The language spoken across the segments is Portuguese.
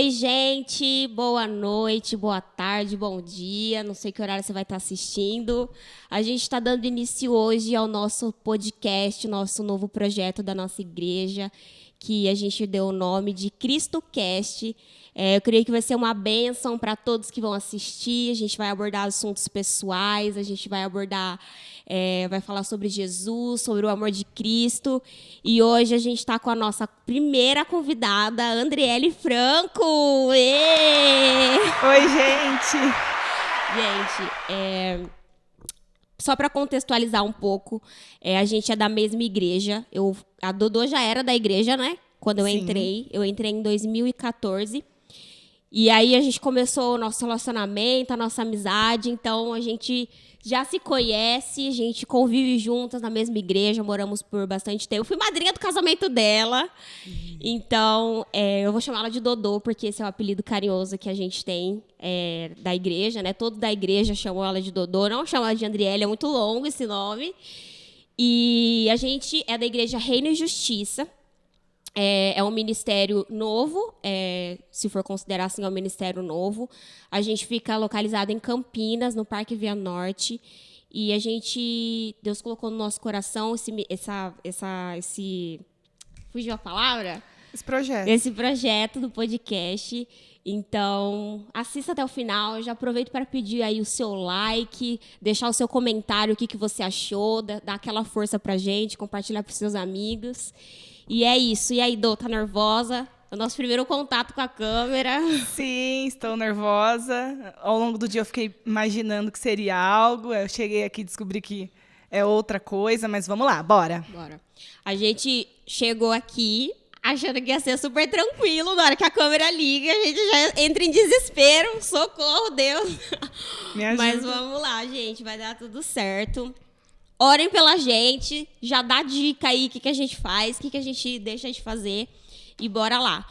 Oi, gente, boa noite, boa tarde, bom dia, não sei que horário você vai estar assistindo. A gente está dando início hoje ao nosso podcast, nosso novo projeto da nossa igreja, que a gente deu o nome de CristoCast. Eu creio que vai ser uma bênção para todos que vão assistir. A gente vai abordar assuntos pessoais, a gente vai abordar, vai falar sobre Jesus, sobre o amor de Cristo. E hoje a gente está com a nossa primeira convidada, Andriele Franco. Ê! Oi, gente! Gente, só para contextualizar um pouco, a gente é da mesma igreja. A Dodô já era da igreja, né? Quando eu entrei. Eu entrei em 2014. E aí a gente começou o nosso relacionamento, a nossa amizade. Então a gente já se conhece, a gente convive juntas na mesma igreja, moramos por bastante tempo. Eu fui madrinha do casamento dela. Então eu vou chamá-la de Dodô, porque esse é o apelido carinhoso que a gente tem da igreja, né? Todos da igreja chamam ela de Dodô, não chamam ela de Andriele, é muito longo esse nome. E a gente é da igreja Reino e Justiça. É um ministério novo, se for considerar assim, é um ministério novo. A gente fica localizado em Campinas, no Parque Via Norte. E Deus colocou no nosso coração fugiu a palavra? Esse projeto do podcast. Então, assista até o final. Eu já aproveito para pedir aí o seu like, deixar o seu comentário, o que você achou, dar aquela força pra gente, compartilhar pros seus amigos. E é isso. E aí, Dô, tá nervosa? É o nosso primeiro contato com a câmera. Sim, estou nervosa. Ao longo do dia eu fiquei imaginando que seria algo. Eu cheguei aqui e descobri que é outra coisa, mas vamos lá, bora. Bora. A gente chegou aqui achando que ia ser super tranquilo. Na hora que a câmera liga, a gente já entra em desespero. Socorro, Deus. Me ajuda. Mas vamos lá, gente. Vai dar tudo certo. Orem pela gente, já dá dica aí, o que a gente faz, o que a gente deixa de fazer, e bora lá.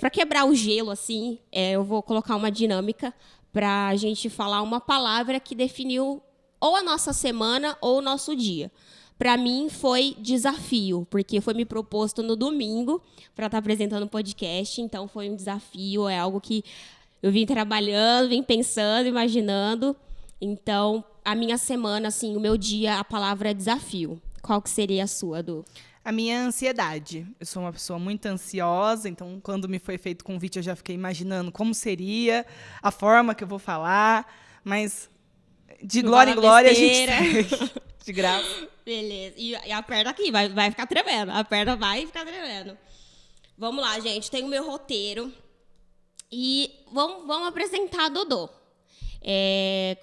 Para quebrar o gelo, assim, eu vou colocar uma dinâmica para a gente falar uma palavra que definiu ou a nossa semana ou o nosso dia. Para mim, foi desafio, porque foi me proposto no domingo para estar apresentando o podcast, então foi um desafio, é algo que eu vim trabalhando, vim pensando, imaginando. Então, a minha semana, assim, o meu dia, a palavra é desafio. Qual que seria a sua, Du? A minha ansiedade. Eu sou uma pessoa muito ansiosa, então quando me foi feito o convite eu já fiquei imaginando como seria, a forma que eu vou falar, mas de glória em glória besteira. A gente segue. De graça. Beleza. E a perna aqui, vai ficar tremendo. A perna vai ficar tremendo. Vamos lá, gente. Tem o meu roteiro. E vamos apresentar a Dodô.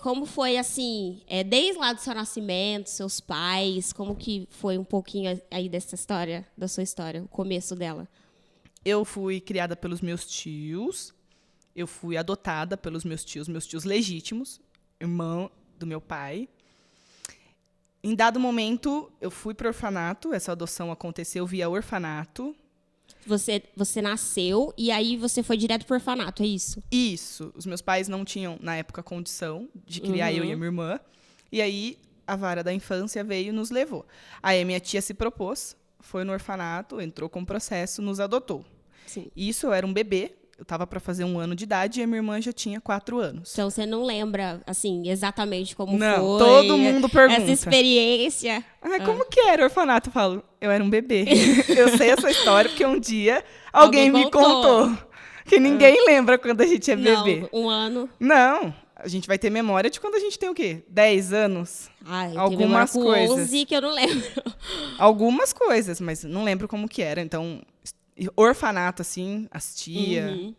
Como foi, assim, desde lá do seu nascimento, seus pais, como que foi um pouquinho aí dessa história, da sua história, o começo dela? Eu fui criada pelos meus tios, eu fui adotada pelos meus tios legítimos, irmão do meu pai. Em dado momento, eu fui para o orfanato, essa adoção aconteceu via orfanato. Você nasceu e aí você foi direto pro orfanato, é isso? Isso. Os meus pais não tinham, na época, condição de criar eu e a minha irmã. E aí, a vara da infância veio e nos levou. Aí, a minha tia se propôs, foi no orfanato, entrou com o processo, nos adotou. Sim. Isso, eu era um bebê, eu estava para fazer 1 ano de idade e a minha irmã já tinha 4 anos. Então, você não lembra, assim, exatamente como Não, foi? todo mundo pergunta. Essa experiência. Como que era o orfanato? Eu falo, eu era um bebê. Eu sei essa história porque um dia alguém me contou. Que ninguém lembra quando a gente é bebê. Não, 1 ano. Não, a gente vai ter memória de quando a gente tem o quê? 10 anos? Ai, Algumas com coisas. 11 que eu não lembro. Algumas coisas, mas não lembro como que era. Então, orfanato, assim, as tia,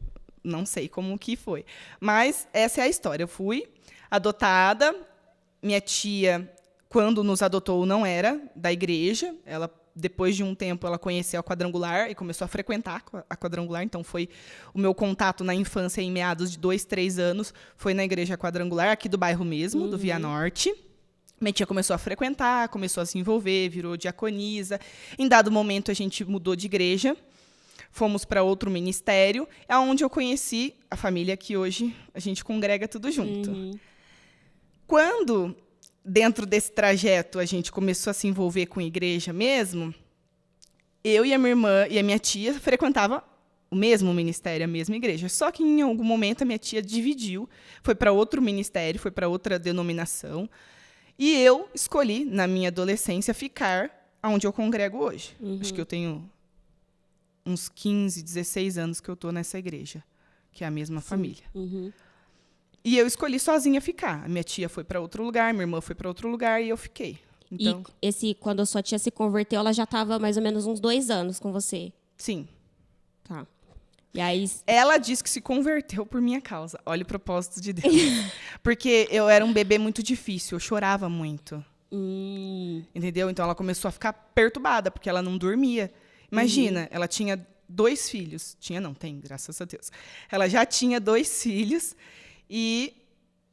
não sei como que foi. Mas essa é a história. Eu fui adotada, minha tia, quando nos adotou, não era da igreja. Ela, depois de um tempo, ela conheceu a Quadrangular e começou a frequentar a Quadrangular. Então, foi o meu contato na infância, em meados de 2, 3 anos, foi na igreja Quadrangular, aqui do bairro mesmo, do Via Norte. Minha tia começou a frequentar, começou a se envolver, virou diaconisa. Em dado momento, a gente mudou de igreja. Fomos para outro ministério, é onde eu conheci a família que hoje a gente congrega tudo junto. Quando, dentro desse trajeto, a gente começou a se envolver com a igreja mesmo, eu e a minha irmã e a minha tia frequentavam o mesmo ministério, a mesma igreja. Só que em algum momento a minha tia dividiu, foi para outro ministério, foi para outra denominação. E eu escolhi, na minha adolescência, ficar onde eu congrego hoje. Acho que eu tenho uns 15, 16 anos que eu estou nessa igreja, que é a mesma família. E eu escolhi sozinha ficar. A minha tia foi para outro lugar, minha irmã foi para outro lugar e eu fiquei. Então, E quando a sua tia se converteu, ela já estava mais ou menos uns 2 anos com você? sim. Tá. E aí... Ela disse que se converteu por minha causa. Olha o propósito de Deus. Porque eu era um bebê muito difícil, eu chorava muito. Entendeu? Então ela começou a ficar perturbada, porque ela não dormia. Imagina, ela tinha 2 filhos. Tinha não, tem, graças a Deus. Ela já tinha 2 filhos e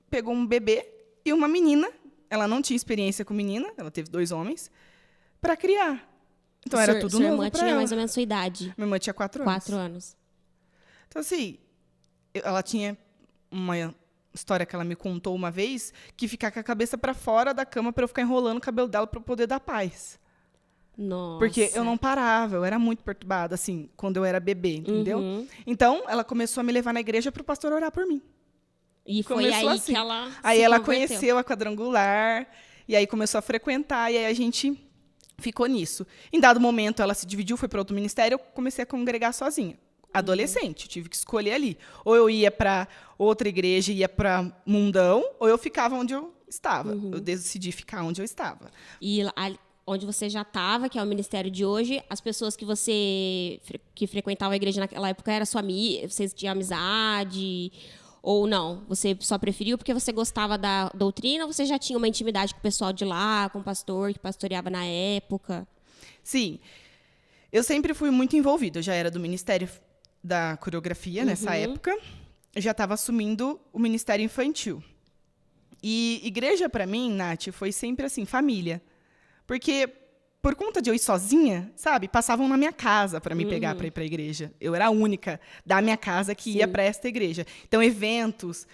pegou um bebê e uma menina. Ela não tinha experiência com menina, ela teve 2 homens, para criar. Então era tudo novo Sua irmã pra tinha ela. mais ou menos a sua idade? Minha irmã tinha 4 anos. 4 anos. Então, assim, ela tinha uma história que ela me contou uma vez, que ficar com a cabeça para fora da cama para eu ficar enrolando o cabelo dela para eu poder dar paz. Nossa. Porque eu não parava, eu era muito perturbada, assim, quando eu era bebê, entendeu? Então, ela começou a me levar na igreja para o pastor orar por mim. E foi Começou aí assim. que ela Aí se ela converteu. conheceu a quadrangular, e aí começou a frequentar, e aí a gente ficou nisso. Em dado momento, ela se dividiu, foi para outro ministério, eu comecei a congregar sozinha. Adolescente, tive que escolher ali. Ou eu ia para outra igreja e ia para Mundão, ou eu ficava onde eu estava. Eu decidi ficar onde eu estava. E onde você já estava, que é o ministério de hoje, as pessoas que que frequentavam a igreja naquela época era sua amiga, vocês tinham amizade ou não? Você só preferiu porque você gostava da doutrina ou você já tinha uma intimidade com o pessoal de lá, com o pastor que pastoreava na época? Sim. Eu sempre fui muito envolvida. Eu já era do Ministério da Coreografia nessa época. Eu já estava assumindo o Ministério Infantil. E igreja, para mim, Nath, foi sempre assim, família. Porque, por conta de eu ir sozinha, sabe? Passavam na minha casa para me pegar para ir para a igreja. Eu era a única da minha casa que ia para esta igreja. Então, eventos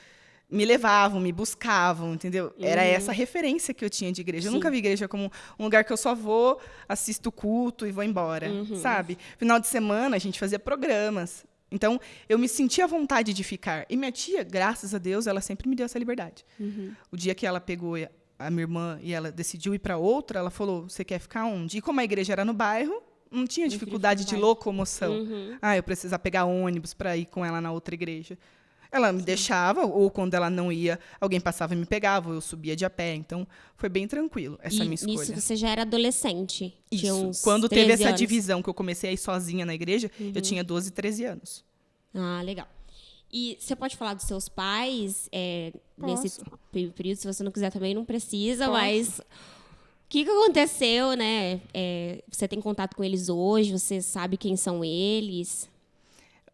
me levavam, me buscavam, entendeu? Era essa referência que eu tinha de igreja. Eu nunca vi igreja como um lugar que eu só vou, assisto o culto e vou embora, sabe? Final de semana, a gente fazia programas. Então, eu me sentia à vontade de ficar. E minha tia, graças a Deus, ela sempre me deu essa liberdade. O dia que ela pegou a minha irmã e ela decidiu ir para outra, ela falou, você quer ficar onde? E como a igreja era no bairro, não tinha dificuldade de locomoção. Eu precisava pegar ônibus para ir com ela na outra igreja. Ela me deixava, ou quando ela não ia, alguém passava e me pegava, ou eu subia de a pé. Então, foi bem tranquilo essa minha escolha. Nisso você já era adolescente? Tinha Isso. uns Quando teve 13 essa anos. divisão, que eu comecei a ir sozinha na igreja, eu tinha 12, 13 anos. Ah, legal. E você pode falar dos seus pais nesse período? Se você não quiser também, não precisa, Posso. mas... O que aconteceu, né? Você tem contato com eles hoje? Você sabe quem são eles?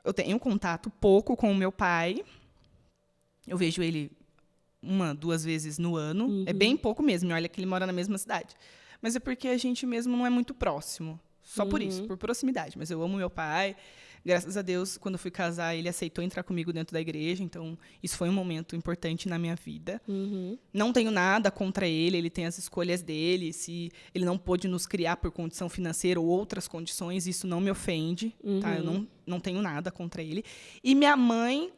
Eu tenho contato pouco com o meu pai. Eu vejo ele 1, 2 vezes no ano. É bem pouco mesmo. Olha que ele mora na mesma cidade. Mas é porque a gente mesmo não é muito próximo. Só por isso, por proximidade. Mas eu amo meu pai. Graças a Deus, quando eu fui casar, ele aceitou entrar comigo dentro da igreja. Então, isso foi um momento importante na minha vida. Não tenho nada contra ele. Ele tem as escolhas dele. Se ele não pôde nos criar por condição financeira ou outras condições, isso não me ofende. Tá? Eu não tenho nada contra ele. E minha mãe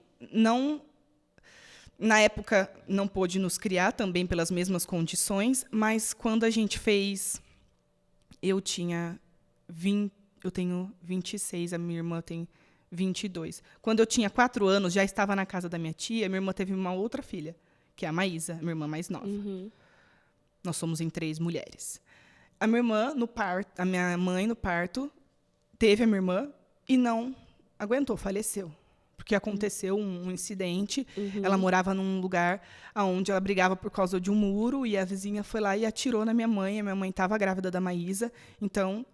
na época, não pôde nos criar também pelas mesmas condições. Mas quando a gente fez... Eu tenho 26, a minha irmã tem 22. Quando eu tinha 4 anos, já estava na casa da minha tia, minha irmã teve uma outra filha, que é a Maísa, minha irmã mais nova. Nós somos em 3 mulheres. A minha irmã, a minha mãe, no parto, teve a minha irmã e não aguentou, faleceu. Porque aconteceu um incidente, ela morava num lugar onde ela brigava por causa de um muro, e a vizinha foi lá e atirou na minha mãe. A minha mãe estava grávida da Maísa, então...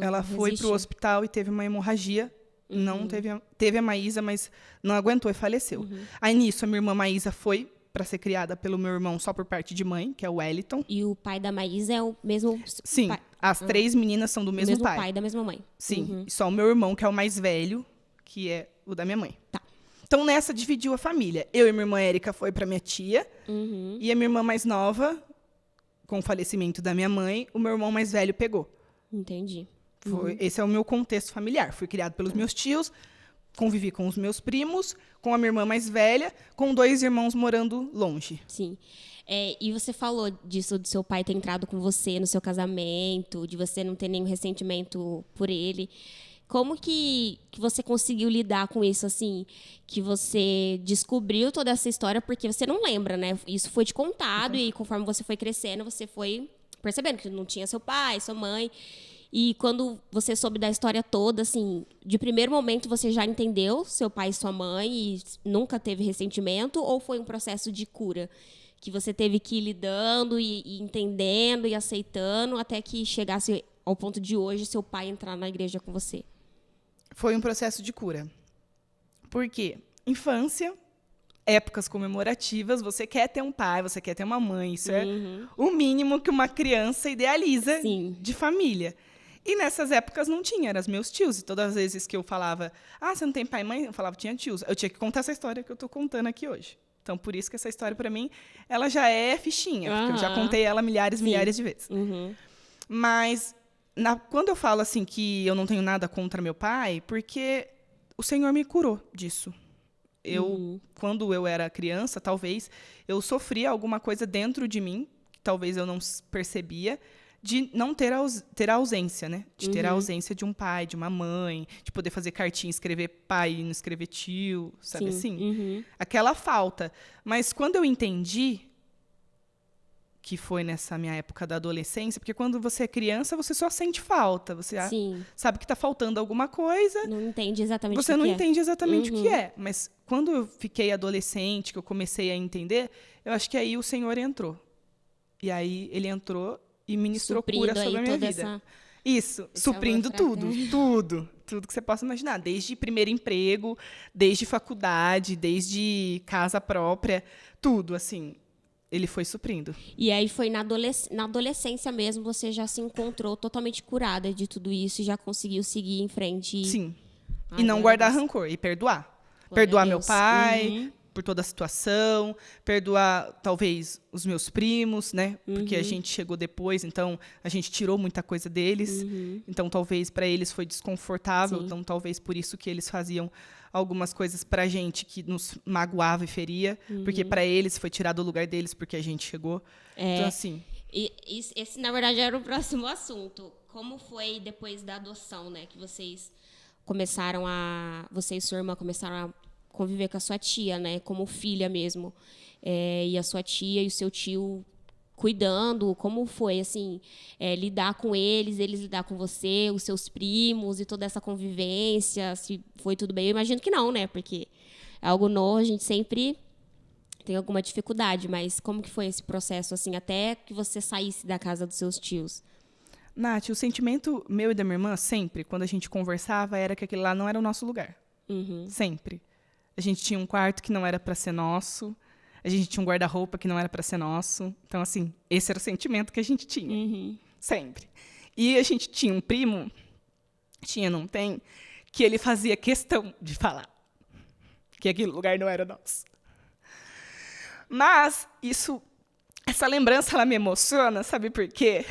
Ela foi para o hospital e teve uma hemorragia. Não teve a Maísa, mas não aguentou e faleceu. Aí, nisso, a minha irmã Maísa foi para ser criada pelo meu irmão só por parte de mãe, que é o Wellington. E o pai da Maísa é o mesmo Sim, pai? As 3 meninas são do mesmo pai. pai da mesma mãe. Sim, e só o meu irmão, que é o mais velho, que é o da minha mãe. Tá. Então, nessa, dividiu a família. Eu e minha irmã Érica foi para minha tia. E a minha irmã mais nova, com o falecimento da minha mãe, o meu irmão mais velho pegou. Entendi. Esse é o meu contexto familiar. Fui criado pelos meus tios, convivi com os meus primos, com a minha irmã mais velha, com 2 irmãos morando longe. Sim. E você falou disso, do seu pai ter entrado com você no seu casamento, de você não ter nenhum ressentimento por ele. Como que você conseguiu lidar com isso, assim? Que você descobriu toda essa história, porque você não lembra, né? Isso foi te contado e conforme você foi crescendo, você foi percebendo que não tinha seu pai, sua mãe. E quando você soube da história toda, assim, de primeiro momento você já entendeu seu pai e sua mãe e nunca teve ressentimento? Ou foi um processo de cura? Que você teve que ir lidando e entendendo e aceitando até que chegasse ao ponto de hoje seu pai entrar na igreja com você? Foi um processo de cura. Por quê? Infância, épocas comemorativas, você quer ter um pai, você quer ter uma mãe. Isso é o mínimo que uma criança idealiza de família. E nessas épocas não tinha, eram os meus tios. E todas as vezes que eu falava, você não tem pai e mãe? Eu falava, tinha tios. Eu tinha que contar essa história que eu estou contando aqui hoje. Então, por isso que essa história, para mim, ela já é fichinha. Porque eu já contei ela milhares de vezes. Mas, quando eu falo assim que eu não tenho nada contra meu pai, porque o Senhor me curou disso. Quando eu era criança, talvez, eu sofria alguma coisa dentro de mim, que talvez eu não percebia, de não ter a ausência, né? De ter a ausência de um pai, de uma mãe, de poder fazer cartinha, escrever pai e não escrever tio, sabe assim? Aquela falta. Mas quando eu entendi, que foi nessa minha época da adolescência, porque quando você é criança, você só sente falta, você sabe que está faltando alguma coisa. Não entende exatamente você não entende exatamente o que é. Mas quando eu fiquei adolescente, que eu comecei a entender, eu acho que aí o Senhor entrou. E aí ele entrou e ministrou cura sobre a minha vida. Isso, suprindo tudo que você possa imaginar. Desde primeiro emprego, desde faculdade, desde casa própria, tudo, assim, ele foi suprindo. E aí foi na adolescência mesmo, você já se encontrou totalmente curada de tudo isso e já conseguiu seguir em frente. Sim, e não guardar rancor, e perdoar. Perdoar meu pai por toda a situação, perdoar, talvez, os meus primos, né? Porque a gente chegou depois, então a gente tirou muita coisa deles. Então, talvez, para eles foi desconfortável. Então, talvez, por isso que eles faziam algumas coisas para a gente que nos magoava e feria. Porque, para eles, foi tirado o lugar deles porque a gente chegou. Então, assim... Esse, na verdade, era o próximo assunto. Como foi depois da adoção, né? Que vocês você e sua irmã começaram a conviver com a sua tia, né, como filha mesmo, e a sua tia e o seu tio cuidando, como foi, assim, lidar com eles lidar com você, os seus primos e toda essa convivência, se foi tudo bem? Eu imagino que não, né, porque é algo novo, a gente sempre tem alguma dificuldade, mas como que foi esse processo, assim, até que você saísse da casa dos seus tios? Nath, o sentimento meu e da minha irmã, sempre, quando a gente conversava, era que aquele lá não era o nosso lugar. Sempre. A gente tinha um quarto que não era para ser nosso. A gente tinha um guarda-roupa que não era para ser nosso. Então, assim, esse era o sentimento que a gente tinha. Sempre. E a gente tinha um primo, não tem, que ele fazia questão de falar que aquele lugar não era nosso. Mas essa lembrança, ela me emociona, sabe por quê?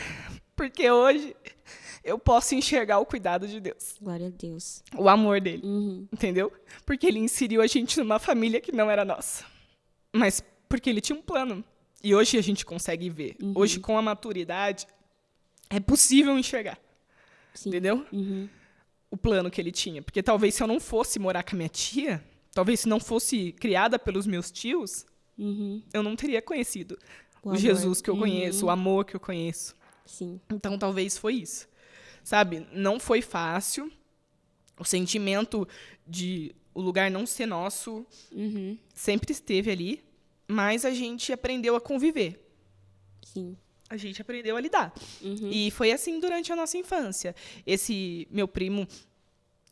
Porque hoje eu posso enxergar o cuidado de Deus. Glória a Deus. O amor dele, entendeu? Porque ele inseriu a gente numa família que não era nossa. Mas porque ele tinha um plano. E hoje a gente consegue ver. Hoje, com a maturidade, é possível enxergar. Sim. Entendeu? O plano que ele tinha. Porque talvez se eu não fosse morar com a minha tia, talvez se não fosse criada pelos meus tios, eu não teria conhecido o Jesus que eu conheço, o amor que eu conheço. Sim. Então, talvez foi isso. Sabe? Não foi fácil. O sentimento de o lugar não ser nosso sempre esteve ali, mas a gente aprendeu a conviver. Sim. A gente aprendeu a lidar. E foi assim durante a nossa infância. Esse meu primo,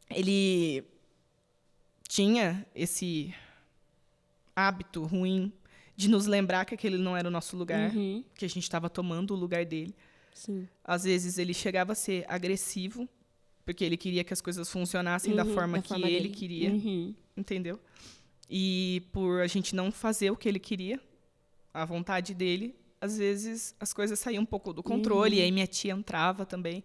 ele tinha esse hábito ruim de nos lembrar que aquele não era o nosso lugar, que a gente estava tomando o lugar dele. Sim. Às vezes ele chegava a ser agressivo, porque ele queria que as coisas funcionassem da forma que ele queria, entendeu? E por a gente não fazer o que ele queria, a vontade dele, às vezes as coisas saíam um pouco do controle, e aí minha tia entrava também.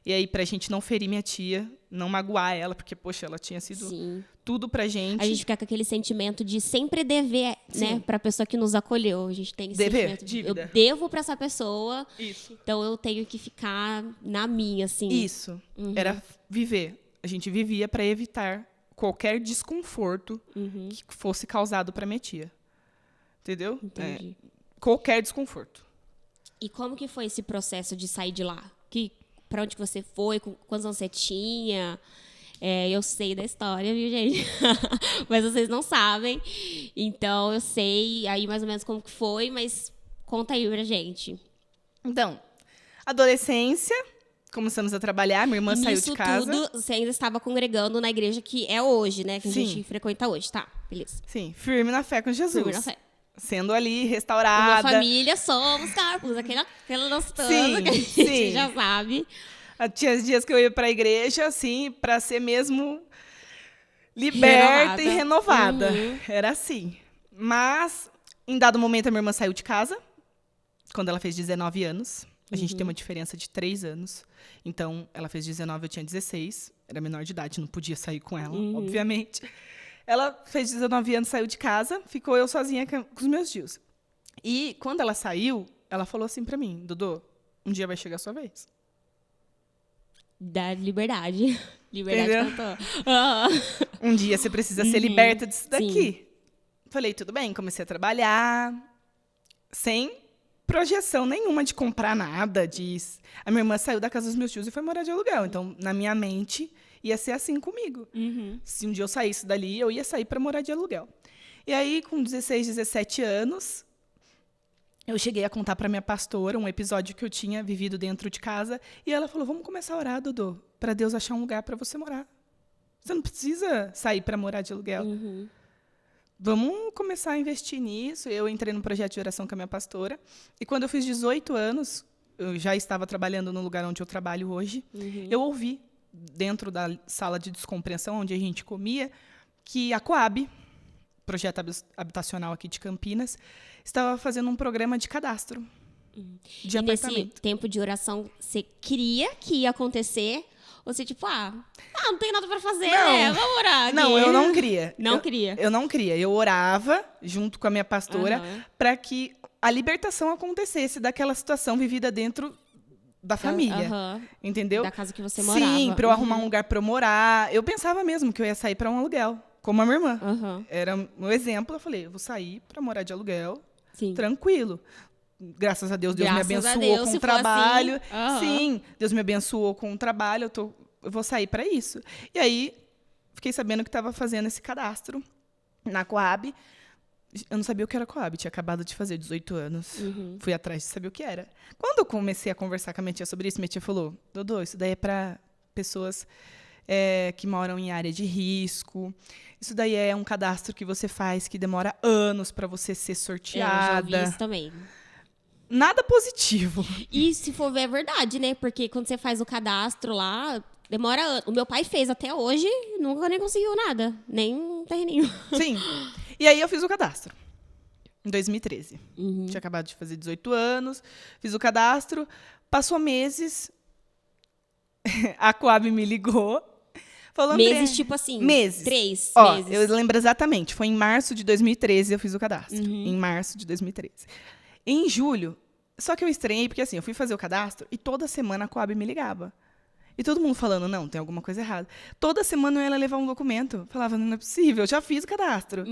E aí, pra gente não ferir minha tia, não magoar ela, porque, poxa, ela tinha sido tudo pra gente. A gente fica com aquele sentimento de sempre dever, né, pra pessoa que nos acolheu. A gente tem esse sentimento de dívida. eu devo pra essa pessoa, Isso. então eu tenho que ficar na minha, assim. Isso. Era viver. A gente vivia pra evitar qualquer desconforto que fosse causado pra minha tia. Entendeu? Entendi. Qualquer desconforto. E como que foi esse processo de sair de lá? Pra onde que você foi? Quantos anos você tinha? Eu sei da história, viu, gente? Mas vocês não sabem. Então, eu sei aí mais ou menos como que foi, mas conta aí pra gente. Então, adolescência, começamos a trabalhar, minha irmã saiu de casa. Tudo, você ainda estava congregando na igreja que é hoje, né? Que a gente frequenta hoje, tá? Beleza. Sim, firme na fé com Jesus. Firme na fé. Sendo ali restaurada. Uma família, somos Carpos, aquela nossa toda que a gente já sabe. Tinha dias que eu ia pra igreja, assim, pra ser mesmo liberta e renovada. Era assim. Mas, em dado momento, a minha irmã saiu de casa, quando ela fez 19 anos. A gente tem uma diferença de 3 anos. Então, ela fez 19, eu tinha 16. Era menor de idade, não podia sair com ela, obviamente. Ela fez 19 anos, saiu de casa, ficou eu sozinha com os meus tios. E, quando ela saiu, ela falou assim pra mim, Dodô, um dia vai chegar a sua vez. Da liberdade. Liberdade cantou. Um dia você precisa ser liberta disso daqui. Sim. Falei, tudo bem, comecei a trabalhar, sem projeção nenhuma de comprar nada. A minha irmã saiu da casa dos meus tios e foi morar de aluguel. Então, na minha mente, ia ser assim comigo. Se um dia eu saísse dali, eu ia sair para morar de aluguel. E aí, com 16, 17 anos, eu cheguei a contar para minha pastora um episódio que eu tinha vivido dentro de casa. E ela falou, vamos começar a orar, Dodô, para Deus achar um lugar para você morar. Você não precisa sair para morar de aluguel. Vamos começar a investir nisso. Eu entrei no projeto de oração com a minha pastora. E quando eu fiz 18 anos, eu já estava trabalhando no lugar onde eu trabalho hoje. Eu ouvi, dentro da sala de descompressão, onde a gente comia, que a Coab, projeto habitacional aqui de Campinas, estava fazendo um programa de cadastro de apartamento. Nesse tempo de oração, você queria que ia acontecer? Ou você, tipo, não tem nada para fazer, né? Vamos orar aqui. Não, eu não queria. Queria? Eu não queria. Eu orava, junto com a minha pastora, para que a libertação acontecesse daquela situação vivida dentro da família. Entendeu? Da casa que você morava. Sim, para eu arrumar um lugar para eu morar. Eu pensava mesmo que eu ia sair para um aluguel, como a minha irmã. Era um exemplo. Eu falei, eu vou sair para morar de aluguel, tranquilo. Graças a Deus, Deus me abençoou com o trabalho. Assim. Sim, Deus me abençoou com o trabalho. Eu vou sair para isso. E aí, fiquei sabendo que estava fazendo esse cadastro na Coab. Eu não sabia o que era Coab, tinha acabado de fazer 18 anos. Fui atrás de saber o que era. Quando eu comecei a conversar com a minha tia sobre isso, minha tia falou, Dodô, isso daí é para pessoas que moram em área de risco. Isso daí é um cadastro que você faz que demora anos para você ser sorteada. Eu já ouvi isso também. Nada positivo. E se for ver, é verdade, né? Porque quando você faz o cadastro lá, demora anos. O meu pai fez até hoje, nunca nem conseguiu nada. Nem um terreninho. Sim. E aí eu fiz o cadastro. Em 2013. Tinha acabado de fazer 18 anos. Fiz o cadastro. Passou meses. A Coab me ligou. Falou, meses, tipo assim? Meses. 3 meses. Eu lembro exatamente. Foi em março de 2013 eu fiz o cadastro. Em março de 2013. Em julho, só que eu estranhei, porque assim, eu fui fazer o cadastro e toda semana a Coab me ligava. E todo mundo falando, não, tem alguma coisa errada. Toda semana eu ia levar um documento. Falava, não é possível, eu já fiz o cadastro.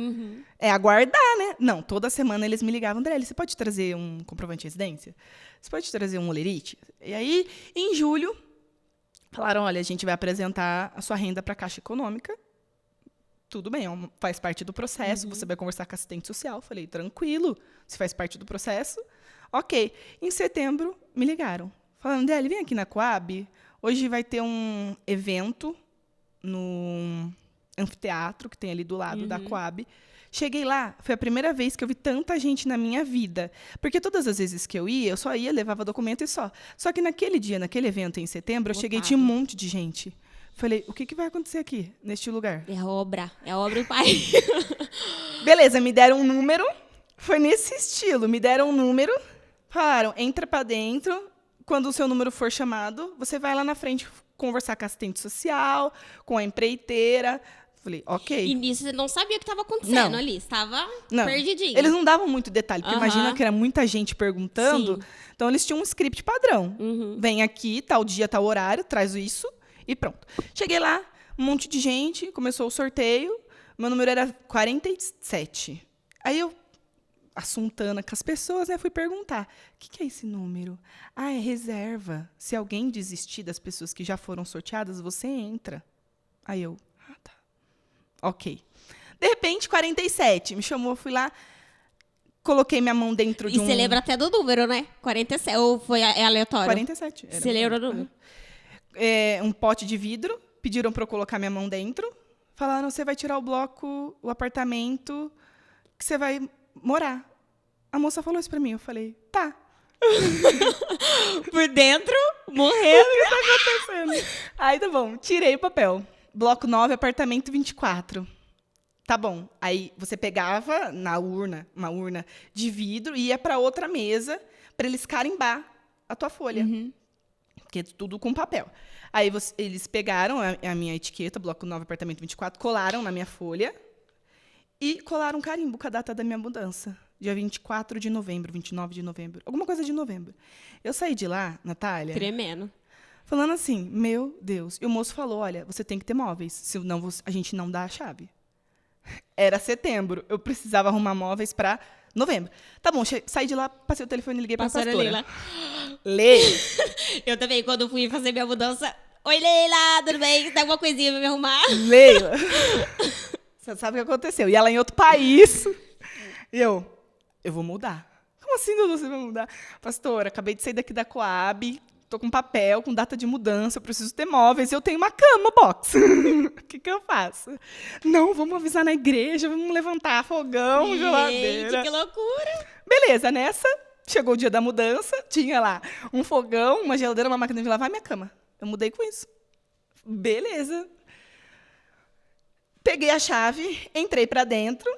É aguardar, né? Não, toda semana eles me ligavam, André, você pode trazer um comprovante de residência? Você pode trazer um olerite? E aí, em julho, falaram, olha, a gente vai apresentar a sua renda para a Caixa Econômica. Tudo bem, faz parte do processo, você vai conversar com a assistente social. Falei, tranquilo, se faz parte do processo, ok. Em setembro, me ligaram. Falaram, André, vem aqui na Coab, hoje vai ter um evento no anfiteatro, que tem ali do lado da Coab. Cheguei lá, foi a primeira vez que eu vi tanta gente na minha vida. Porque todas as vezes que eu ia, eu só ia, levava documento e só. Só que naquele dia, naquele evento em setembro, eu cheguei e tinha um monte de gente. Falei, o que vai acontecer aqui, neste lugar? É a obra do pai. Beleza, me deram um número, foi nesse estilo. Me deram um número, falaram, entra pra dentro, quando o seu número for chamado, você vai lá na frente conversar com a assistente social, com a empreiteira. Falei, ok. E nisso você não sabia o que estava acontecendo Não. ali. Estava Não. perdidinho. Eles não davam muito detalhe, porque imagina que era muita gente perguntando. Sim. Então, eles tinham um script padrão. Vem aqui, tal dia, tal horário, traz isso e pronto. Cheguei lá, um monte de gente, começou o sorteio. Meu número era 47. Aí eu, assuntando com as pessoas, né, fui perguntar, o que é esse número? Ah, é reserva. Se alguém desistir das pessoas que já foram sorteadas, você entra. Aí eu, tá. Ok. De repente, 47. Me chamou, fui lá, coloquei minha mão dentro de E você lembra até do número, né? 47. Ou foi aleatório? 47. Você lembra do número? Um pote de vidro, pediram para eu colocar minha mão dentro. Falaram, você vai tirar o bloco, o apartamento que você vai morar. A moça falou isso para mim. Eu falei, tá. Por dentro, morrendo. O que tá acontecendo? Aí, tá bom. Tirei o papel. Bloco 9, apartamento 24. Tá bom. Aí você pegava na urna, uma urna de vidro, e ia para outra mesa para eles carimbar a tua folha. Porque é tudo com papel. Aí eles pegaram a minha etiqueta, bloco 9, apartamento 24, colaram na minha folha e colaram um carimbo com a data da minha mudança. Dia 24 de novembro, 29 de novembro. Alguma coisa de novembro. Eu saí de lá, Natália... Tremendo. Falando assim, meu Deus. E o moço falou, olha, você tem que ter móveis, senão a gente não dá a chave. Era setembro. Eu precisava arrumar móveis para novembro. Tá bom, saí de lá, passei o telefone e liguei para a pastora. Leila. Leila. Eu também, quando fui fazer minha mudança... Oi, Leila, tudo bem? Tem alguma coisinha pra me arrumar? Leila. Você sabe o que aconteceu. E ela em outro país. E eu vou mudar. Como assim, Dudu, você vai mudar? Pastora, acabei de sair daqui da Coab, tô com papel, com data de mudança, eu preciso ter móveis, e eu tenho uma cama box. O que eu faço? Não, vamos avisar na igreja, vamos levantar fogão, geladeira. Gente, que loucura! Beleza, nessa, chegou o dia da mudança, tinha lá um fogão, uma geladeira, uma máquina de lavar e minha cama. Eu mudei com isso. Beleza. Peguei a chave, entrei pra dentro,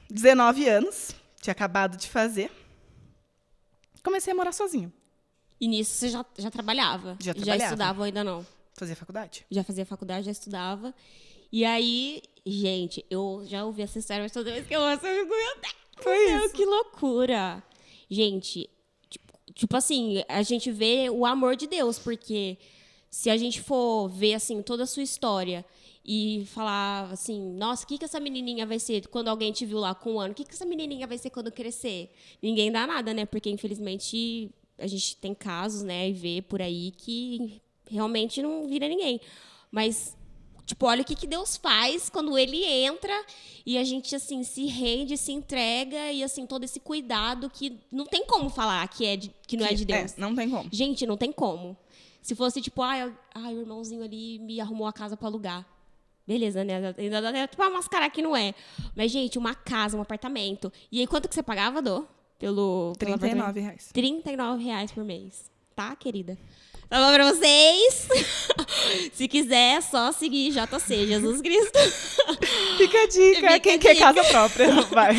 19 anos, tinha acabado de fazer. Comecei a morar sozinho. E nisso você já trabalhava? Já trabalhava. Já estudava ou ainda não? Fazia faculdade. Já fazia faculdade, já estudava. E aí, gente, eu já ouvi essa história, mas toda vez que eu ouço, eu fico, meu Deus, Foi isso. que loucura. Gente, tipo assim, a gente vê o amor de Deus, porque se a gente for ver, assim, toda a sua história e falar assim, nossa, o que essa menininha vai ser quando alguém te viu lá com 1 ano? O que essa menininha vai ser quando crescer? Ninguém dá nada, né? Porque, infelizmente, a gente tem casos, né, e vê por aí que realmente não vira ninguém. Mas, tipo, olha o que Deus faz quando Ele entra e a gente, assim, se rende, se entrega e, assim, todo esse cuidado que não tem como falar que não é de Deus. Não tem como. Gente, não tem como. Se fosse, tipo, o irmãozinho ali me arrumou a casa para alugar. Beleza, né? Ainda dá até pra mascarar que não é. Mas, gente, uma casa, um apartamento. E aí, quanto que você pagava, Dô? Pelo R$39. R$39 por mês. Tá, querida? Tá bom pra vocês? Se quiser, é só seguir JC, Jesus Cristo. Fica a dica. Quem quer casa própria, vai.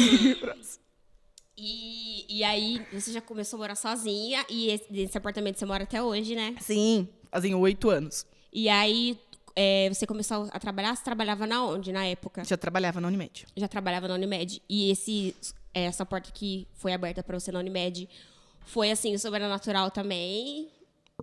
E aí, você já começou a morar sozinha. E esse apartamento você mora até hoje, né? Sim, fazem 8 anos. E aí... você começou a trabalhar? Você trabalhava na onde, na época? Já trabalhava na Unimed. Já trabalhava na Unimed. E essa porta que foi aberta para você na Unimed foi, assim, sobrenatural também?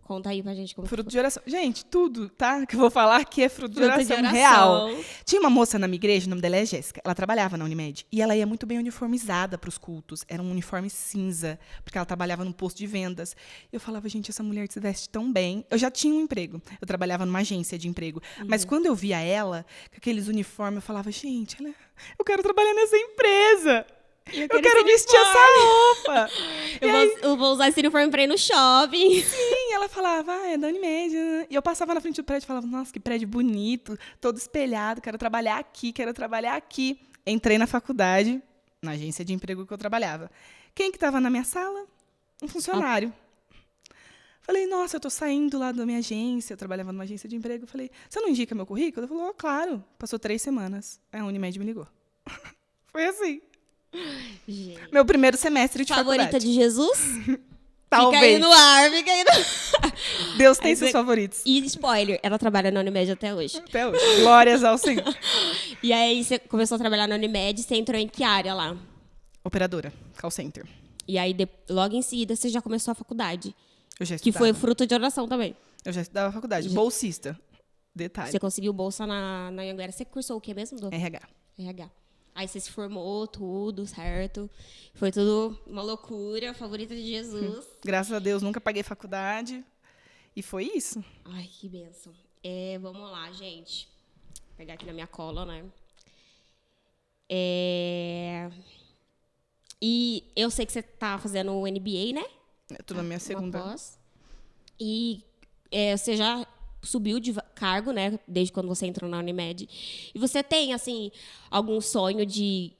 Conta aí pra gente como Fruto foi. de oração. Gente, tudo, tá? Que eu vou falar que é fruto de Fruto oração, de oração. real. Tinha uma moça na minha igreja, o nome dela é Jéssica. Ela trabalhava na Unimed. E ela ia muito bem uniformizada para os cultos. Era um uniforme cinza, porque ela trabalhava no posto de vendas. Eu falava, gente, essa mulher se veste tão bem. Eu já tinha um emprego. Eu trabalhava numa agência de emprego. Mas quando eu via ela, com aqueles uniformes, eu falava, gente, eu quero trabalhar nessa empresa. Eu quero vestir essa roupa. Eu vou usar esse uniforme pra ir no shopping. Sim, ela falava, é da Unimed. E eu passava na frente do prédio e falava, nossa, que prédio bonito, todo espelhado, quero trabalhar aqui, quero trabalhar aqui. Entrei na faculdade, na agência de emprego que eu trabalhava. Quem que estava na minha sala? Um funcionário. Falei, nossa, eu tô saindo lá da minha agência, eu trabalhava numa agência de emprego. Falei, você não indica meu currículo? Ele falou, claro. Passou 3 semanas. A Unimed me ligou. Foi assim. Gente. Meu primeiro semestre de Favorita faculdade. de Jesus? Talvez. Fica aí no ar, fica aí no... Deus tem seus favoritos. E spoiler, ela trabalha na Unimed até hoje. Até hoje. Glórias ao Senhor. E aí você começou a trabalhar na Unimed, você entrou em que área lá? Operadora, call center. E aí, logo em seguida, você já começou a faculdade. Eu já Que estudava. foi fruto de oração também. Eu já estudava faculdade. Bolsista. Detalhe. Você conseguiu bolsa na Anhanguera. Você cursou o quê mesmo, Dô? RH. RH. Aí você se formou, tudo, certo? Foi tudo uma loucura, favorita de Jesus. Graças a Deus, nunca paguei faculdade. E foi isso. Ai, que bênção. Vamos lá, gente. Vou pegar aqui na minha cola, né? E eu sei que você tá fazendo o MBA, né? Eu tô na minha segunda. Pós. E você já subiu de cargo, né? Desde quando você entrou na Unimed. E você tem, assim, algum sonho de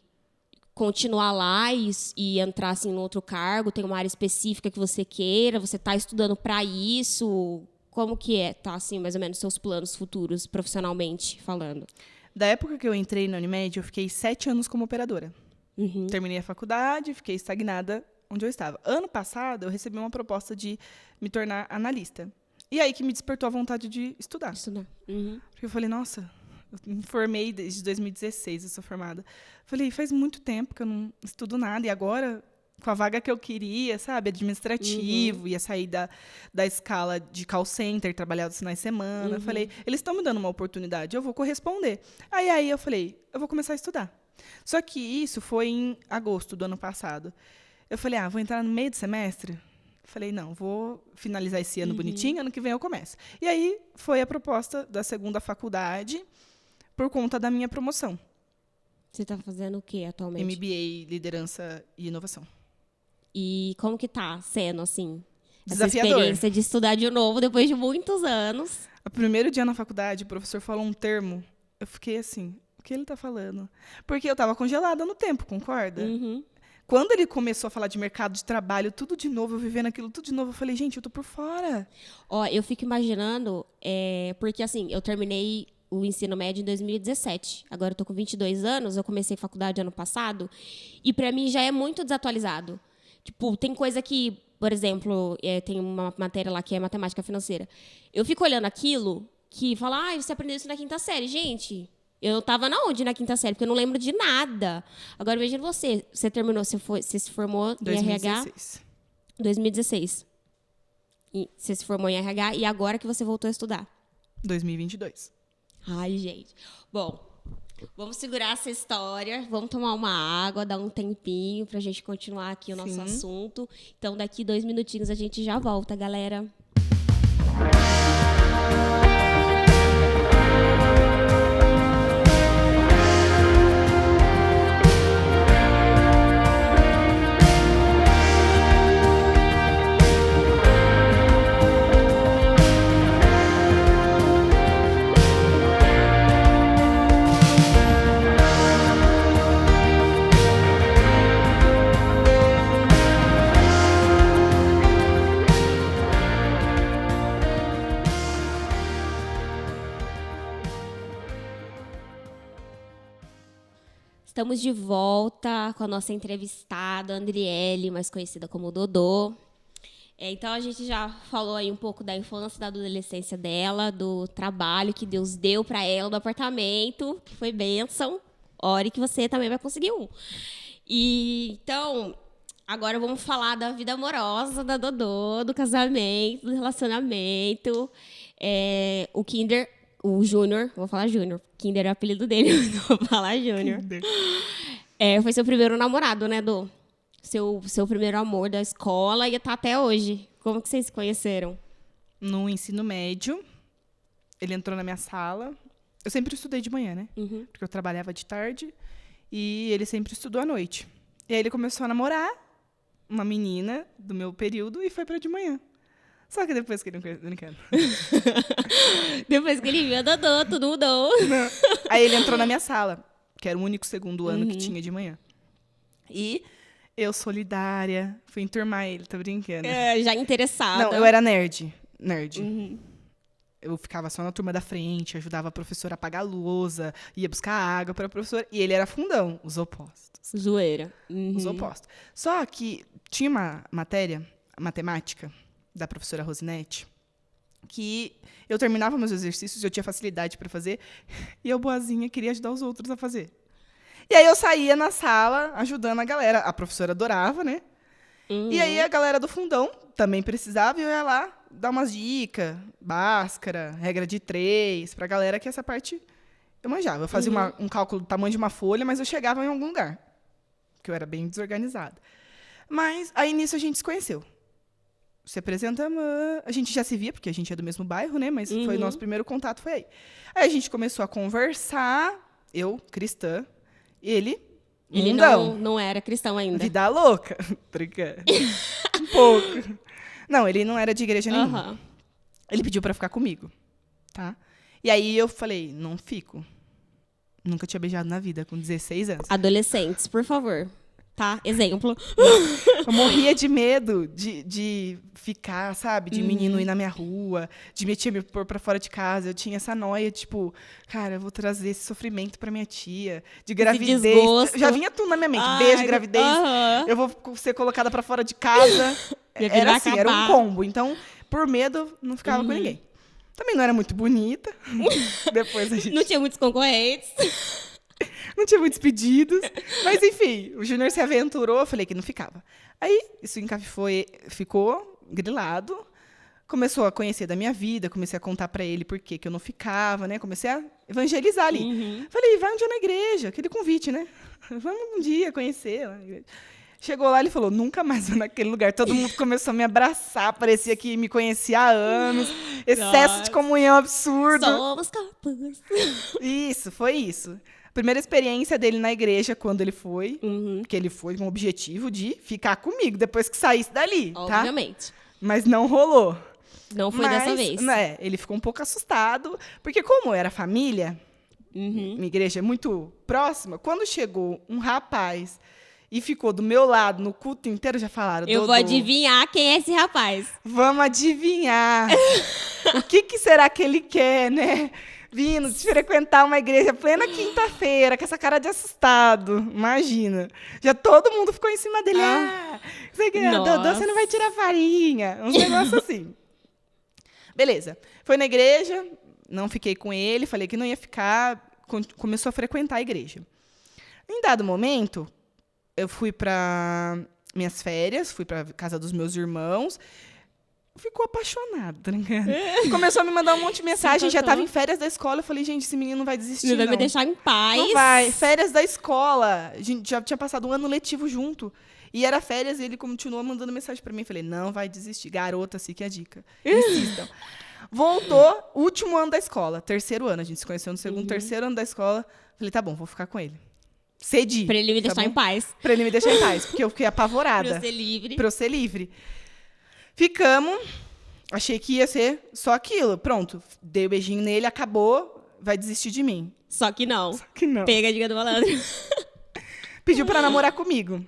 continuar lá e entrar, assim, em outro cargo? Tem uma área específica que você queira? Você tá estudando para isso? Como que tá, assim, mais ou menos, seus planos futuros, profissionalmente falando? Da época que eu entrei na Unimed, eu fiquei 7 anos como operadora. Uhum. Terminei a faculdade, fiquei estagnada onde eu estava. Ano passado, eu recebi uma proposta de me tornar analista. E aí que me despertou a vontade de estudar. Estudar. Uhum. Porque eu falei, nossa, eu me formei desde 2016, eu sou formada. Falei, faz muito tempo que eu não estudo nada. E agora, com a vaga que eu queria, sabe, administrativo, ia sair da escala de call center, trabalhar os finais de semana. Falei, eles estão me dando uma oportunidade, eu vou corresponder. Aí eu falei, eu vou começar a estudar. Só que isso foi em agosto do ano passado. Eu falei, vou entrar no meio do semestre? Falei, não, vou finalizar esse ano bonitinho, ano que vem eu começo. E aí foi a proposta da segunda faculdade por conta da minha promoção. Você está fazendo o que atualmente? MBA, Liderança e Inovação. E como que tá sendo, assim, Desafiador. essa experiência de estudar de novo depois de muitos anos? O primeiro dia na faculdade, o professor falou um termo, eu fiquei assim, o que ele está falando? Porque eu estava congelada no tempo, concorda? Uhum. Quando ele começou a falar de mercado de trabalho, tudo de novo, eu vivendo aquilo tudo de novo, eu falei, gente, eu tô por fora. Ó, eu fico imaginando, porque assim, eu terminei o ensino médio em 2017. Agora eu tô com 22 anos, eu comecei faculdade ano passado, e pra mim já é muito desatualizado. Tipo, tem coisa que, por exemplo, tem uma matéria lá que é matemática financeira. Eu fico olhando aquilo, que fala, você aprendeu isso na quinta série. Gente, eu tava na onde na quinta série? Porque eu não lembro de nada. Agora, imagina você terminou, você se formou em 2016. RH? 2016. E você se formou em RH e agora que você voltou a estudar? 2022. Ai, gente. Bom, vamos segurar essa história, vamos tomar uma água, dar um tempinho pra gente continuar aqui o nosso assunto. Então, daqui 2 minutinhos a gente já volta, galera. Estamos de volta com a nossa entrevistada, Andriele, mais conhecida como Dodô. Então, a gente já falou aí um pouco da infância, da adolescência dela, do trabalho que Deus deu para ela, do apartamento, que foi bênção. Ore que você também vai conseguir um. Então, agora vamos falar da vida amorosa da Dodô, do casamento, do relacionamento. O Kinder... O Júnior, vou falar Júnior. Kinder é o apelido dele, vou falar Júnior. Foi seu primeiro namorado, né, Dô? Seu primeiro amor da escola e tá até hoje. Como que vocês se conheceram? No ensino médio, ele entrou na minha sala. Eu sempre estudei de manhã, né? Uhum. Porque eu trabalhava de tarde e ele sempre estudou à noite. E aí ele começou a namorar uma menina do meu período e foi pra de manhã. Só que depois que ele não conheceu, brincando. Depois que ele viu a Dodô, tudo mudou. Não. Aí ele entrou na minha sala, que era o único segundo ano que tinha de manhã. E eu, solidária, fui enturmar ele, tô brincando. Já interessada. Não, eu era nerd. Uhum. Eu ficava só na turma da frente, ajudava a professora a apagar a lousa, ia buscar água para a professora. E ele era fundão, os opostos. Zoeira. Uhum. Os opostos. Só que tinha uma matéria, matemática, da professora Rosinete, que eu terminava meus exercícios, eu tinha facilidade para fazer, e eu, boazinha, queria ajudar os outros a fazer. E aí eu saía na sala ajudando a galera. A professora adorava, né? E aí a galera do fundão também precisava, e eu ia lá dar umas dicas, Bhaskara, regra de 3, pra galera que essa parte eu manjava. Eu fazia um cálculo do tamanho de uma folha, mas eu chegava em algum lugar, porque eu era bem desorganizada. Mas aí nisso a gente se conheceu. Se apresentamos, a gente já se via, porque a gente é do mesmo bairro, né? Mas foi o nosso primeiro contato, foi aí. Aí a gente começou a conversar, eu, cristã, ele não era cristão ainda. Vida louca. Brincando. Um pouco. Não, ele não era de igreja nenhuma. Ele pediu pra ficar comigo, tá? E aí eu falei, não fico. Nunca tinha beijado na vida, com 16 anos. Adolescentes, por favor. Tá? Exemplo. Eu morria de medo de ficar, sabe? De menino ir na minha rua, de me pôr pra fora de casa. Eu tinha essa noia, tipo, cara, eu vou trazer esse sofrimento pra minha tia. De gravidez. Desgosto. Já vinha tudo na minha mente. Beijo, gravidez. Eu vou ser colocada pra fora de casa. Era assim, era um combo. Então, por medo, não ficava com ninguém. Também não era muito bonita. Depois a gente... Não tinha muitos concorrentes. Não tinha muitos pedidos. Mas, enfim, o Júnior se aventurou, eu falei que não ficava. Aí, isso ficou grilado. Começou a conhecer da minha vida, comecei a contar pra ele por que eu não ficava, né? Comecei a evangelizar ali. Falei, vai um dia na igreja, aquele convite, né? Vamos um dia conhecer. Chegou lá, ele falou, nunca mais vou naquele lugar. Todo mundo começou a me abraçar, parecia que me conhecia há anos. Excesso de comunhão absurdo. Somos corpos. Isso, foi isso. Primeira experiência dele na igreja, quando ele foi, que ele foi com o objetivo de ficar comigo, depois que saísse dali, tá? Obviamente. Mas não rolou. Não foi dessa vez. Né, ele ficou um pouco assustado, porque como era família, minha igreja é muito próxima, quando chegou um rapaz e ficou do meu lado no culto inteiro, já falaram, eu vou adivinhar quem é esse rapaz. Vamos adivinhar. O que será que ele quer, né? Vindo de frequentar uma igreja plena quinta-feira, com essa cara de assustado. Imagina. Já todo mundo ficou em cima dele. Dodô, você não vai tirar farinha. Uns negócios assim. Beleza. Foi na igreja, não fiquei com ele, falei que não ia ficar. Começou a frequentar a igreja. Em dado momento, eu fui para minhas férias, fui para casa dos meus irmãos. Ficou apaixonado, tá ligado? Começou a me mandar um monte de mensagem, já tava em férias da escola. Eu falei, gente, esse menino não vai desistir, não. Vai me deixar em paz. Não vai. Férias da escola. A gente já tinha passado um ano letivo junto. E era férias e ele continuou mandando mensagem pra mim. Falei, não vai desistir. Garota, assim que é a dica. Insistam. Voltou, último ano da escola. Terceiro ano. A gente se conheceu no segundo, terceiro ano da escola. Falei, tá bom, vou ficar com ele. Cedi. Pra ele me deixar em paz. Pra ele me deixar em paz, porque eu fiquei apavorada. Pra eu ser livre. Pra eu ser livre. Ficamos, achei que ia ser só aquilo. Pronto, dei o beijinho nele, acabou, vai desistir de mim. Só que não. Só que não. Pega a dica do malandro. Pediu pra namorar comigo.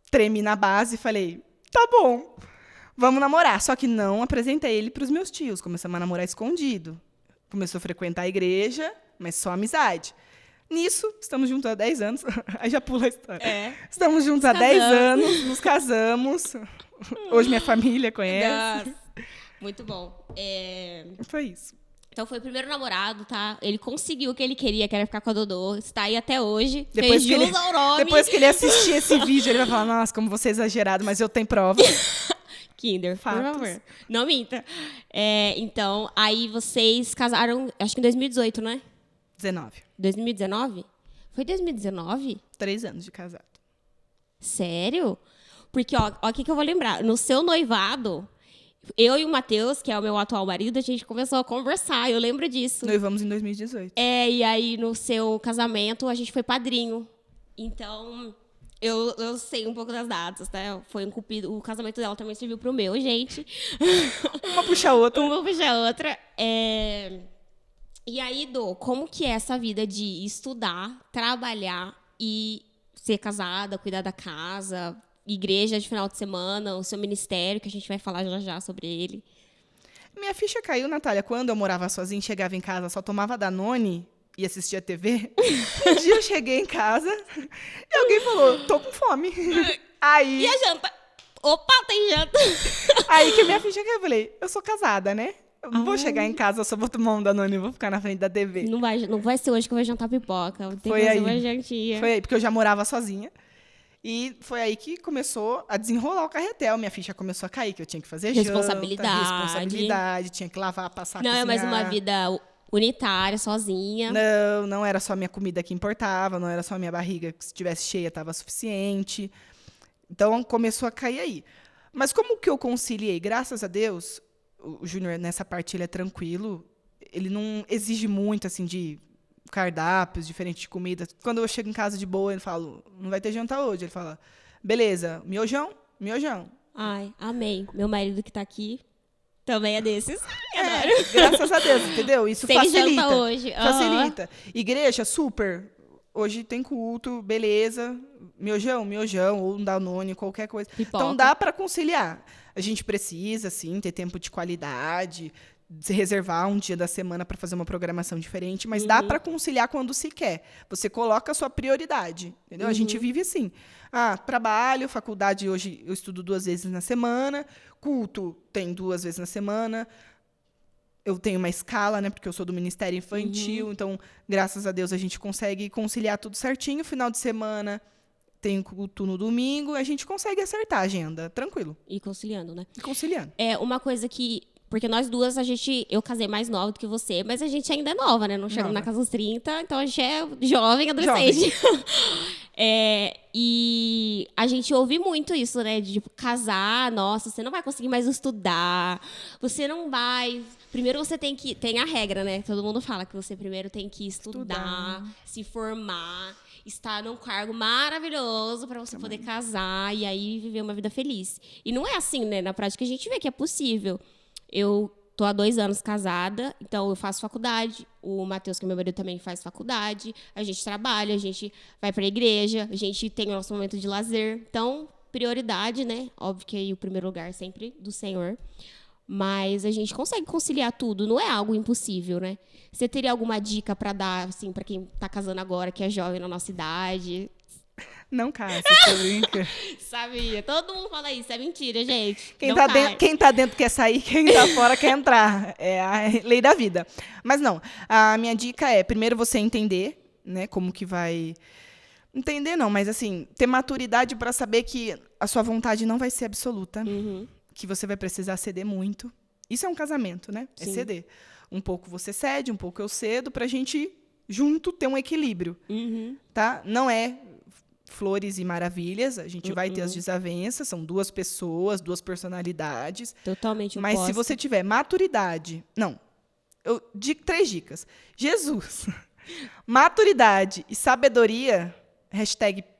Tremi na base e falei, tá bom, vamos namorar. Só que não apresentei ele pros meus tios. Começamos a namorar escondido. Começou a frequentar a igreja, mas só amizade. Nisso, estamos juntos há 10 anos. Aí já pula a história. Estamos juntos há 10 anos, nos casamos. Hoje minha família conhece. Muito bom. Foi isso. Então foi o primeiro namorado, tá? Ele conseguiu o que ele queria, que era ficar com a Dodô. Está aí até hoje. Depois fez jus ao nome. Depois que ele assistir esse vídeo, ele vai falar, nossa, como você é exagerado, mas eu tenho prova. Kinder, Fatos. por favor. Não minta. Então, aí vocês casaram, acho que em 2018, né? 19. 2019? Foi 2019? 3 anos de casado. Sério? Porque, ó, o que eu vou lembrar. No seu noivado, eu e o Matheus, que é o meu atual marido, a gente começou a conversar. Eu lembro disso. Noivamos em 2018. E aí no seu casamento, a gente foi padrinho. Então, eu sei um pouco das datas, né? Foi um cupido. O casamento dela também serviu pro meu, gente. Uma puxa a outra. Uma puxa a outra. E aí, Dô, como que é essa vida de estudar, trabalhar e ser casada, cuidar da casa, igreja de final de semana, o seu ministério, que a gente vai falar já sobre ele? Minha ficha caiu, Natália, quando eu morava sozinha, chegava em casa, só tomava Danone e assistia TV. Um dia eu cheguei em casa e alguém falou, tô com fome. Aí... E a janta? Opa, tem janta. Aí que minha ficha caiu, eu falei, eu sou casada, né? Eu não vou chegar em casa, eu só vou tomar um Danone e vou ficar na frente da TV. Não vai ser hoje que eu vou jantar pipoca. Tem Foi que fazer aí. uma jantinha. Foi aí, porque eu já morava sozinha. E foi aí que começou a desenrolar o carretel. Minha ficha começou a cair, que eu tinha que fazer responsabilidade, tinha que lavar, passar, Não cozinhar. é mais uma vida unitária, sozinha. Não era só minha comida que importava, não era só minha barriga que se estivesse cheia estava suficiente. Então começou a cair aí. Mas como que eu conciliei? Graças a Deus, o Júnior nessa parte ele é tranquilo, ele não exige muito assim de cardápios diferentes de comida. Quando eu chego em casa de boa, ele fala, não vai ter jantar hoje. Ele fala, beleza, miojão? Miojão. Ai, amei. Meu marido que tá aqui também é desses. Adoro. Graças a Deus, entendeu? Isso Sem facilita. janta hoje. Facilita. Igreja, super. Hoje tem culto, beleza. Miojão, ou um Danone, qualquer coisa. Pipoca. Então dá para conciliar. A gente precisa, sim, ter tempo de qualidade, se reservar um dia da semana para fazer uma programação diferente, mas dá para conciliar quando se quer. Você coloca a sua prioridade, entendeu? A gente vive assim. Trabalho, faculdade, hoje eu estudo 2 vezes na semana, culto tem 2 vezes na semana, eu tenho uma escala, né, porque eu sou do Ministério Infantil, então, graças a Deus, a gente consegue conciliar tudo certinho. Final de semana tem culto no domingo, a gente consegue acertar a agenda, tranquilo. E conciliando, né? E conciliando. É uma coisa que... Porque nós duas, eu casei mais nova do que você, mas a gente ainda é nova, né? Não chegamos na casa dos 30, então a gente é jovem, adolescente. E a gente ouve muito isso, né? De, tipo, casar, nossa, você não vai conseguir mais estudar, você não vai... Primeiro você tem que... Tem a regra, né? Todo mundo fala que você primeiro tem que estudar. Se formar, estar num cargo maravilhoso para você poder casar e aí viver uma vida feliz. E não é assim, né? Na prática a gente vê que é possível. Eu tô há 2 anos casada, então eu faço faculdade. O Matheus, que é meu marido, também faz faculdade. A gente trabalha, a gente vai para a igreja, a gente tem o nosso momento de lazer. Então, prioridade, né? Óbvio que aí o primeiro lugar é sempre do Senhor. Mas a gente consegue conciliar tudo, não é algo impossível, né? Você teria alguma dica para dar, assim, para quem tá casando agora, que é jovem na nossa idade? Não casa, você brinca. Sabia. Todo mundo fala isso. É mentira, gente. Quem tá dentro quer sair, quem tá fora quer entrar. É a lei da vida. Mas não, a minha dica é, primeiro você entender, né, como que vai... Entender não, mas assim, ter maturidade para saber que a sua vontade não vai ser absoluta, que você vai precisar ceder muito. Isso é um casamento, né? Sim. É ceder. Um pouco você cede, um pouco eu cedo, pra gente, junto, ter um equilíbrio. Tá? Não é... flores e maravilhas, a gente vai ter as desavenças, são 2 pessoas, 2 personalidades. Totalmente Mas oposta. se você tiver maturidade... Não, 3 dicas. Jesus, maturidade e sabedoria,